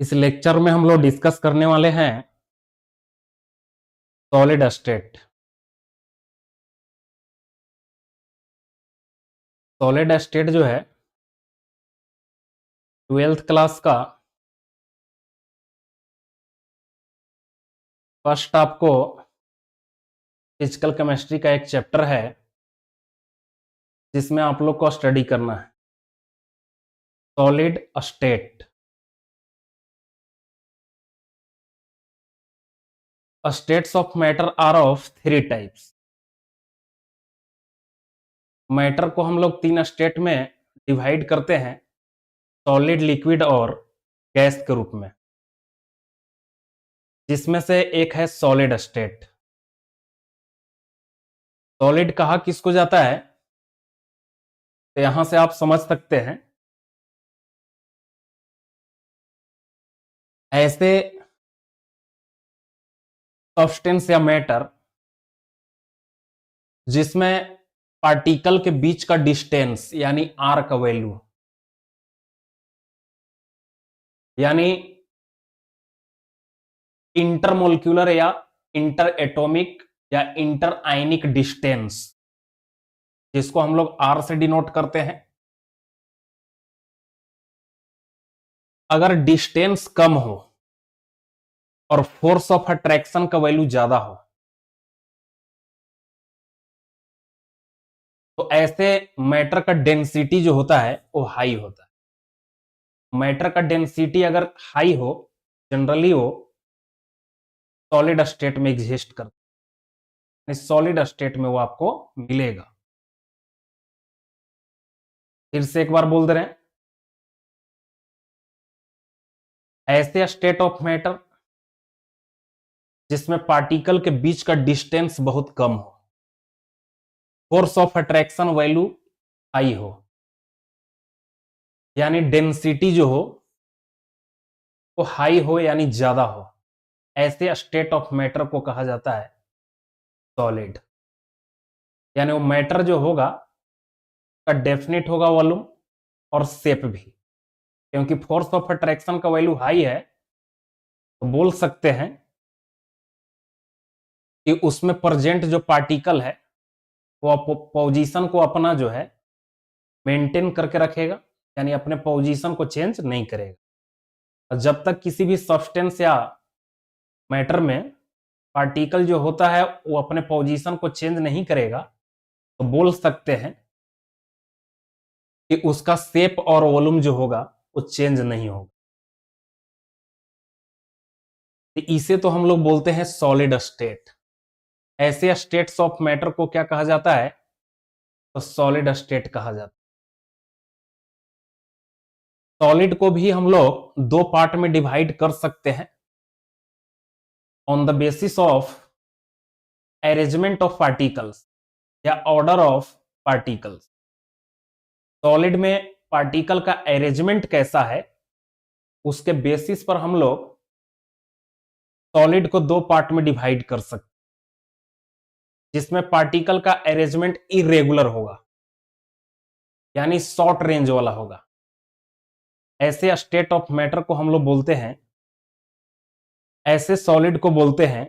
इस लेक्चर में हम लोग डिस्कस करने वाले हैं सॉलिड स्टेट। सॉलिड स्टेट जो है 12th क्लास का फर्स्ट आपको फिजिकल केमिस्ट्री का एक चैप्टर है जिसमें आप लोग को स्टडी करना है solid state. States of matter are of 3 types. Matter को हम लोग 3 स्टेट में डिवाइड करते हैं, सॉलिड, लिक्विड और गैस के रूप में, जिसमें से एक है सॉलिड स्टेट। सॉलिड कहा किसको जाता है, तो यहां से आप समझ सकते हैं ऐसे सब्सटेंस या मैटर जिसमें पार्टिकल के बीच का डिस्टेंस यानी आर का वैल्यू, यानी इंटरमोलिक्यूलर या इंटर एटॉमिक या इंटर आयनिक डिस्टेंस, जिसको हम लोग आर से डिनोट करते हैं, अगर डिस्टेंस कम हो और फोर्स ऑफ अट्रैक्शन का वैल्यू ज्यादा हो तो ऐसे मैटर का डेंसिटी जो होता है वो हाई होता है। मैटर का डेंसिटी अगर हाई हो, जनरली वो सॉलिड स्टेट में एग्जिस्ट करता है, सॉलिड स्टेट में वो आपको मिलेगा। फिर से एक बार बोल दे रहे हैं, ऐसे स्टेट ऑफ मैटर जिसमें पार्टिकल के बीच का डिस्टेंस बहुत कम हो, force of attraction value high हो, यानी डेंसिटी जो हो वो हाई हो यानी ज्यादा हो, ऐसे स्टेट ऑफ मैटर को कहा जाता है सॉलिड। यानी वो मैटर जो होगा का डेफिनेट होगा वॉल्यूम और शेप भी, क्योंकि फोर्स ऑफ अट्रैक्शन का वैल्यू हाई है तो बोल सकते हैं कि उसमें प्रेजेंट जो पार्टिकल है वो पोजीशन को अपना जो है मेंटेन करके रखेगा, यानी अपने पोजीशन को चेंज नहीं करेगा। और जब तक किसी भी सब्सटेंस या मैटर में पार्टिकल जो होता है वो अपने पोजीशन को चेंज नहीं करेगा तो बोल सकते हैं कि उसका शेप और वॉल्यूम जो होगा वो चेंज नहीं होगा। तो इसे तो हम लोग बोलते हैं सॉलिड स्टेट। ऐसे स्टेट्स ऑफ मैटर को क्या कहा जाता है, तो सॉलिड स्टेट कहा जाता है। सॉलिड को भी हम लोग 2 पार्ट में डिवाइड कर सकते हैं on the basis of arrangement of particles या ऑर्डर ऑफ पार्टिकल्स। सॉलिड में पार्टिकल का अरेंजमेंट कैसा है उसके बेसिस पर हम लोग सॉलिड को 2 पार्ट में डिवाइड कर सकते हैं, जिसमें पार्टिकल का अरेंजमेंट इरेगुलर होगा, यानी शॉर्ट रेंज वाला होगा। ऐसे स्टेट ऑफ मैटर को हम लोग बोलते हैं, ऐसे सॉलिड को बोलते हैं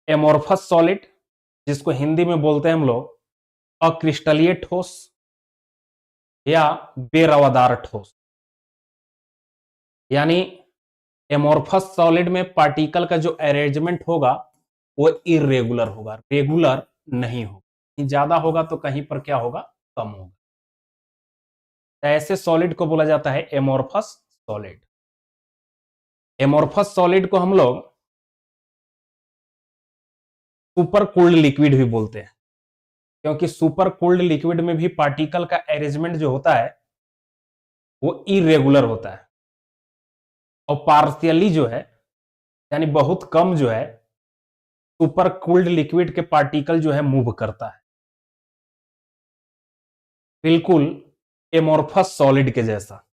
एमोर्फस सॉलिड, जिसको हिंदी में बोलते हैं हम लोग अक्रिस्टलीय ठोस या बेरवादार ठोस। यानी एमोर्फस सॉलिड में पार्टिकल का जो अरेंजमेंट होगा वो इरेगुलर होगा, रेगुलर नहीं होगा। ज्यादा होगा तो कहीं पर क्या होगा, कम होगा। ऐसे सॉलिड को बोला जाता है एमोर्फस सॉलिड। एमोर्फस सॉलिड को हम लोग सुपर कूल्ड लिक्विड भी बोलते हैं, क्योंकि सुपर कूल्ड लिक्विड में भी पार्टिकल का अरेंजमेंट जो होता है वो इरेगुलर होता है और पार्शियली जो है यानी बहुत कम जो है सुपर कूल्ड लिक्विड के पार्टिकल जो है मूव करता है, बिल्कुल एमोर्फस सॉलिड के जैसा।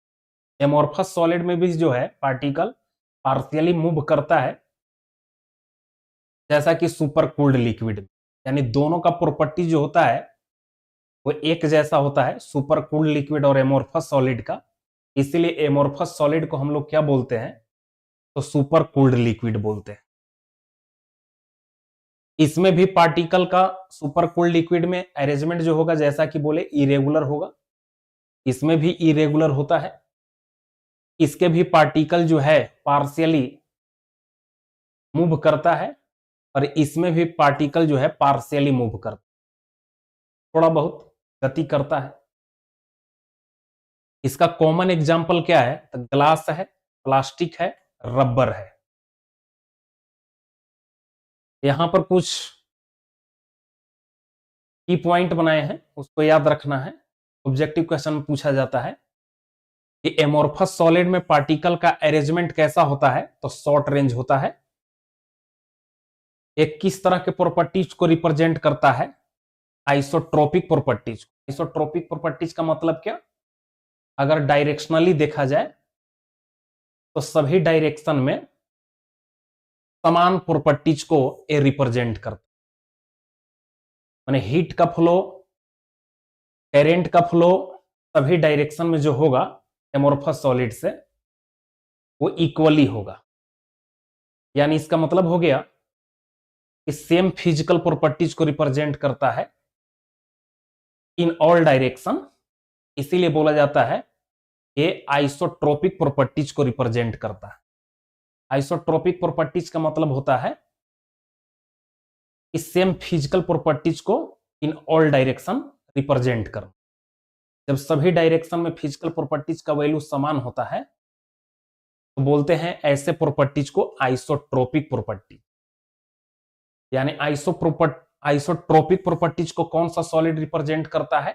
एमोर्फस सॉलिड में भी जो है पार्टिकल पार्शियली मूव करता है जैसा कि सुपर कूल्ड लिक्विड में, यानी दोनों का प्रॉपर्टी जो होता है वो एक जैसा होता है, सुपर कूल्ड लिक्विड और एमोर्फस सॉलिड का। इसीलिए एमोर्फस सॉलिड को हम लोग क्या बोलते हैं, तो सुपर कूल्ड लिक्विड बोलते हैं। इसमें भी पार्टिकल का सुपर कूल्ड लिक्विड में अरेंजमेंट जो होगा, जैसा कि बोले, इरेगुलर होगा। इसमें भी इरेगुलर होता है। इसके भी पार्टिकल जो है पार्शियली मूव करता है, और इसमें भी पार्टिकल जो है पार्शियली मूव करता है, थोड़ा बहुत गति करता है। इसका कॉमन एग्जाम्पल क्या है, तो ग्लास है, प्लास्टिक है, रबर है। यहां पर कुछ की पॉइंट बनाए हैं, उसको याद रखना है। ऑब्जेक्टिव क्वेश्चन में पूछा जाता है कि एमोर्फस सॉलिड में पार्टिकल का अरेंजमेंट कैसा होता है, तो शॉर्ट रेंज होता है। एक किस तरह के प्रॉपर्टीज को रिप्रेजेंट करता है, आइसोट्रोपिक प्रॉपर्टीज। आइसोट्रोपिक प्रॉपर्टीज का मतलब क्या, अगर डायरेक्शनली देखा जाए तो सभी डायरेक्शन में समान प्रॉपर्टीज को ये रिप्रेजेंट करता है। माने हीट का फ्लो, करेंट का फ्लो सभी डायरेक्शन में जो होगा एमोर्फस सॉलिड से, वो इक्वली होगा। यानी इसका मतलब हो गया कि सेम फिजिकल प्रॉपर्टीज को रिप्रेजेंट करता है इन ऑल डायरेक्शन। इसीलिए बोला जाता है ये आइसोट्रोपिक प्रॉपर्टीज को रिप्रेजेंट करता है। आइसोट्रोपिक प्रॉपर्टीज का मतलब होता है कि सेम फिजिकल प्रॉपर्टीज को इन ऑल डायरेक्शन रिप्रेजेंट करना। जब सभी डायरेक्शन में फिजिकल प्रॉपर्टीज का वैल्यू समान होता है तो बोलते हैं ऐसे प्रॉपर्टीज को आइसोट्रोपिक प्रॉपर्टी। यानी आइसोट्रोपिक प्रॉपर्टीज को कौन सा सॉलिड रिप्रेजेंट करता है,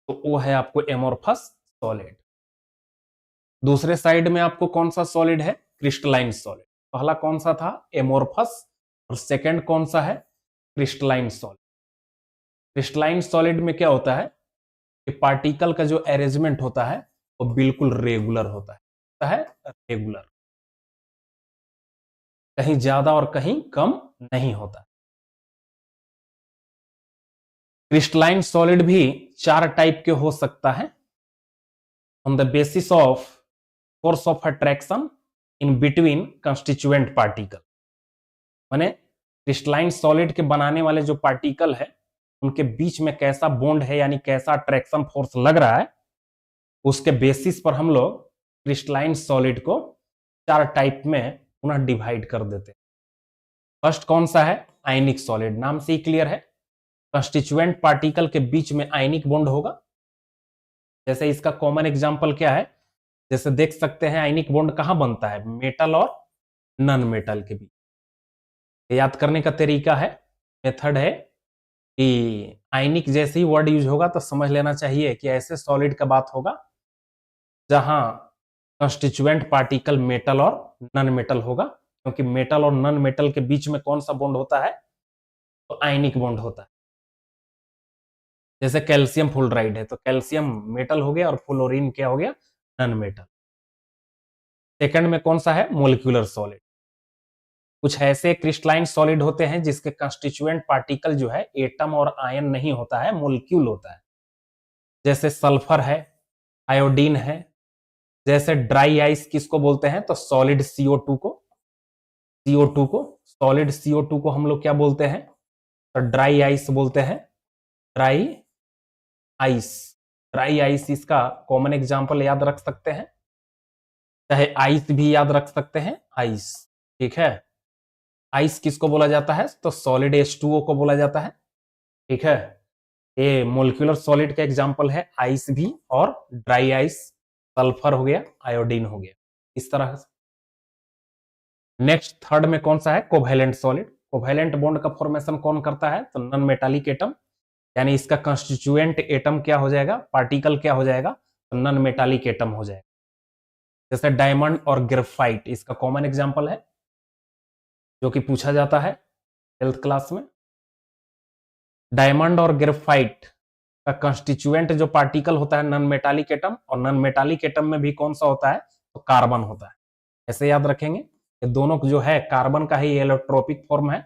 तो वो है आपको एमोर्फस सॉलिड। दूसरे साइड में आपको कौन सा सॉलिड है, क्रिस्टलाइन सॉलिड। पहला कौन सा था, एमोर्फस, और सेकंड कौन सा है, क्रिस्टलाइन सॉलिड। क्रिस्टलाइन सॉलिड में क्या होता है कि पार्टिकल का जो अरेंजमेंट होता है वो बिल्कुल रेगुलर होता है रेगुलर, कहीं ज्यादा और कहीं कम नहीं होता। क्रिस्टलाइन सॉलिड भी 4 टाइप के हो सकता है, on the basis of force of attraction in between constituent particle. माने क्रिस्टलाइन सॉलिड के बनाने वाले जो पार्टिकल है उनके बीच में कैसा बॉन्ड है, यानी कैसा अट्रैक्शन फोर्स लग रहा है, उसके बेसिस पर हम लोग क्रिस्टलाइन सॉलिड को 4 टाइप में पुनः डिवाइड कर देते हैं। फर्स्ट कौन सा है, आयनिक सॉलिड। नाम से ही क्लियर है, कंस्टिट्यूएंट पार्टिकल के बीच में आयनिक बॉन्ड होगा। जैसे इसका कॉमन एग्जांपल क्या है, जैसे देख सकते हैं आयनिक बॉन्ड कहां बनता है, मेटल और नॉन मेटल के बीच। याद करने का तरीका है, मेथड है कि आयनिक जैसे ही वर्ड यूज होगा तो समझ लेना चाहिए कि ऐसे सॉलिड का बात होगा जहां कंस्टिट्यूएंट पार्टिकल मेटल और नॉन मेटल होगा। क्योंकि मेटल और नॉन मेटल के बीच में कौन सा बॉन्ड होता है, तो आयनिक बॉन्ड होता है। जैसे कैल्शियम फ्लोराइड है तो कैल्शियम मेटल हो गया और फ्लोरीन क्या हो गया, नॉन मेटल। सेकंड में कौन सा है, मोलिक्यूलर सॉलिड। कुछ ऐसे क्रिस्टलाइन सॉलिड होते हैं जिसके कंस्टिट्यूएंट पार्टिकल जो है एटम और आयन नहीं होता है, मोलिक्यूल होता है। जैसे सल्फर है, आयोडीन है। जैसे ड्राई आइस किसको बोलते हैं, तो सॉलिड CO2 को। CO2 को, सॉलिड CO2 को हम लोग क्या बोलते हैं, तो ड्राई आइस बोलते हैं, ड्राई आइस। ड्राई आइस इसका कॉमन एग्जांपल याद रख सकते हैं, चाहे आइस भी याद रख सकते हैं, आइस। ठीक है, आइस किसको बोला जाता है, तो सॉलिड H2O को बोला जाता है। ठीक है, ये मोलिकुलर सॉलिड का एग्जांपल है आइस भी, और ड्राई आइस सल्फर हो गया, आयोडीन हो गया, इस तरह से। नेक्स्ट थर्ड में कौन सा है, कोवैलेंट सॉलिड। कोवैलेंट बॉन्ड का फॉर्मेशन कौन करता है, तो नॉन मेटालिक एटम। यानी इसका कंस्टिट्यूएंट एटम क्या हो जाएगा, पार्टिकल क्या हो जाएगा, तो नॉन मेटालिक एटम हो जाएगा। जैसे डायमंड और ग्रेफाइट इसका कॉमन एग्जांपल है, जो कि पूछा जाता है 12th क्लास में। डायमंड और ग्रेफाइट का कंस्टिट्यूएंट जो पार्टिकल होता है नॉन मेटालिक एटम, और नॉन मेटालिक एटम में भी कौन सा होता है, तो कार्बन होता है। ऐसे याद रखेंगे, ये दोनों जो है कार्बन का ही एलोट्रोपिक फॉर्म है,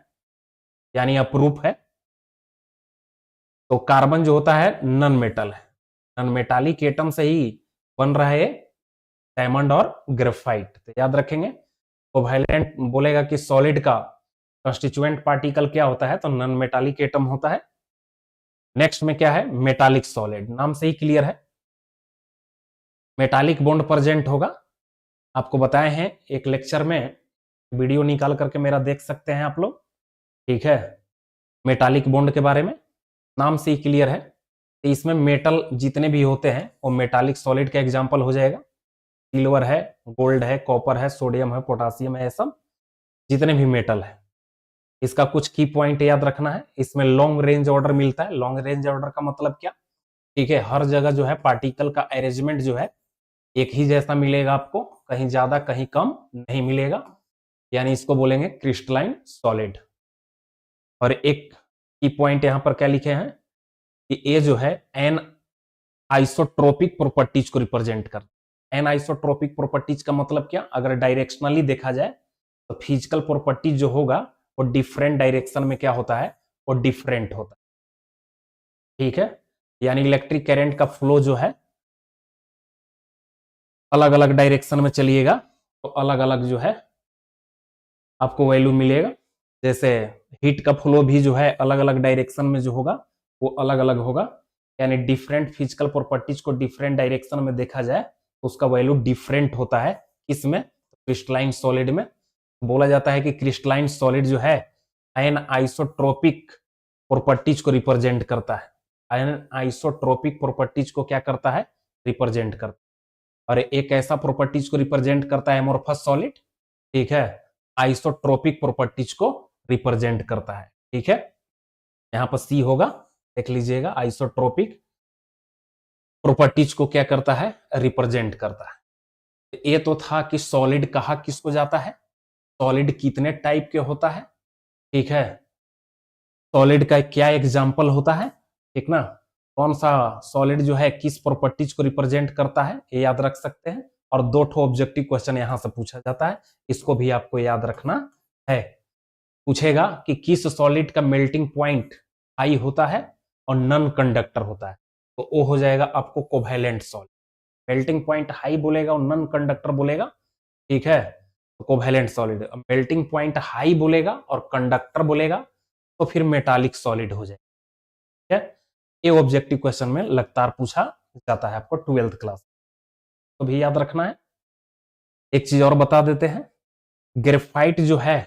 यानी अपरूप है। तो कार्बन जो होता है नॉन मेटल है, नॉन मेटालिक एटम से ही बन रहा है डायमंड और ग्रेफाइट। तो याद रखेंगे, कोवैलेंट बोलेगा कि सॉलिड का कंस्टिट्यूएंट पार्टिकल क्या होता है, तो नॉन मेटालिक एटम होता है। नेक्स्ट में क्या है, मेटालिक सॉलिड, नाम से ही क्लियर है, मेटालिक बॉन्ड प्रेजेंट होगा। आपको बताए हैं एक लेक्चर में, वीडियो निकाल करके मेरा देख सकते हैं आप लोग, ठीक है, मेटालिक बॉन्ड के बारे में, नाम से ही क्लियर है। तो इसमें मेटल जितने भी होते हैं वो मेटालिक सॉलिड का एग्जांपल हो जाएगा। सिल्वर है, गोल्ड है, कॉपर है, सोडियम है, पोटासियम है, ये सब जितने भी मेटल है। इसका कुछ की पॉइंट याद रखना है, इसमें लॉन्ग रेंज ऑर्डर मिलता है। लॉन्ग रेंज ऑर्डर का मतलब क्या, ठीक है, हर जगह जो है पार्टिकल का अरेंजमेंट जो है एक ही जैसा मिलेगा आपको, कहीं ज्यादा कहीं कम नहीं मिलेगा, यानी इसको बोलेंगे क्रिस्टलाइन सॉलिड। और एक की पॉइंट यहां पर क्या लिखे हैं कि ये जो है एन आइसोट्रोपिक प्रॉपर्टीज को रिप्रेजेंट करता है। एन आइसोट्रोपिक प्रॉपर्टीज का मतलब क्या, अगर डायरेक्शनली देखा जाए तो फिजिकल प्रॉपर्टीज जो होगा वो डिफरेंट डायरेक्शन में क्या होता है, वो डिफरेंट होता है, ठीक है। यानी इलेक्ट्रिक करंट का फ्लो जो है अलग अलग डायरेक्शन में चलिएगा तो अलग अलग जो है आपको वैल्यू मिलेगा। जैसे हीट का फ्लो भी जो है अलग अलग डायरेक्शन में जो होगा वो अलग अलग होगा, यानी डिफरेंट फिजिकल प्रॉपर्टीज को डिफरेंट डायरेक्शन में देखा जाए तो उसका वैल्यू डिफरेंट होता है। किसमें, क्रिस्टलाइन सॉलिड में। बोला जाता है कि क्रिस्टलाइन सॉलिड जो है एन आइसोट्रोपिक प्रॉपर्टीज को रिप्रेजेंट करता है। एन आइसोट्रोपिक प्रॉपर्टीज को क्या करता है, रिप्रेजेंट करता है। और एक ऐसा प्रॉपर्टीज को रिप्रेजेंट करता है एमोर्फस सॉलिड, ठीक है, आइसोट्रोपिक प्रॉपर्टीज को रिप्रेजेंट करता है, ठीक है। यहां पर सी होगा, देख लीजिएगा, आइसोट्रोपिक प्रॉपर्टीज को क्या करता है, रिप्रेजेंट करता है। ये तो था कि सॉलिड कहा किसको जाता है, सॉलिड कितने टाइप के होता है, ठीक है, सॉलिड का क्या एग्जाम्पल होता है, ठीक ना, कौन सा सॉलिड जो है किस प्रॉपर्टीज को रिप्रेजेंट करता है, ये याद रख सकते हैं। और दो ठो ऑब्जेक्टिव क्वेश्चन यहां से पूछा जाता है, इसको भी आपको याद रखना है। पूछेगा कि किस सॉलिड का मेल्टिंग पॉइंट हाई होता है और नॉन कंडक्टर होता है, तो वो हो जाएगा आपको covalent solid. Melting point high बोलेगा और नॉन कंडक्टर बोलेगा, ठीक है, तो covalent solid. Melting point high बोलेगा और कंडक्टर बोलेगा तो फिर मेटालिक सॉलिड हो जाएगा, ठीक है। ये ऑब्जेक्टिव क्वेश्चन में लगातार पूछा जाता है आपको 12th क्लास, तो भी याद रखना है। एक चीज और बता देते हैं, ग्रेफाइट जो है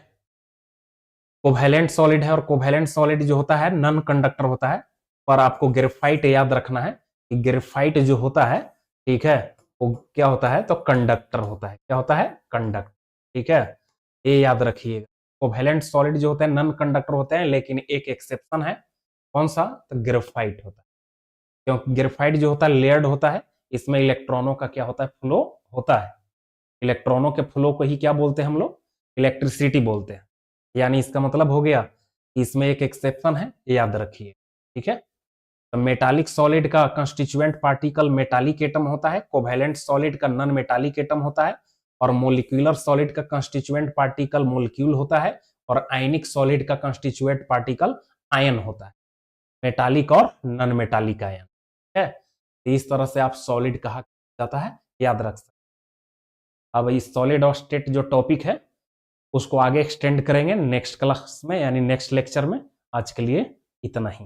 कोवैलेंट सॉलिड है और कोवैलेंट सॉलिड जो होता है नॉन कंडक्टर होता है। पर आपको ग्रेफाइट याद रखना है कि ग्रेफाइट जो होता है, ठीक है, वो क्या होता है, तो कंडक्टर होता है। क्या होता है, कंडक्टर, ठीक है, ये याद रखिएगा। कोवैलेंट सॉलिड जो होते हैं नॉन कंडक्टर होते हैं, लेकिन एक एक्सेप्शन है, कौन सा, तो ग्रेफाइट होता है। क्योंकि ग्रेफाइट जो होता है लेयर्ड होता है, इसमें इलेक्ट्रॉनों का क्या होता है, फ्लो होता है। इलेक्ट्रॉनों के फ्लो को ही क्या बोलते हैं हम लोग, इलेक्ट्रिसिटी बोलते हैं। यानी इसका मतलब हो गया कि इसमें एक एक्सेप्शन है, याद रखिए, ठीक है। तो मेटालिक सॉलिड का कंस्टिट्यूएंट पार्टिकल मेटालिक एटम होता है, कोवैलेंट सॉलिड का नॉन मेटालिक एटम होता है, और मोलिक्यूलर सॉलिड का कंस्टिट्यूएंट पार्टिकल मोलिक्यूल होता है, और आयनिक सॉलिड का कंस्टिट्यूएंट पार्टिकल आयन होता है। मेटालिक और नॉन मेटालिक आयन, ठीक है। तो इस तरह से आप सॉलिड कहा जाता है, याद रख सकते। अब इस सॉलिड और स्टेट जो टॉपिक है उसको आगे एक्सटेंड करेंगे नेक्स्ट क्लास में, यानी नेक्स्ट लेक्चर में। आज के लिए इतना ही।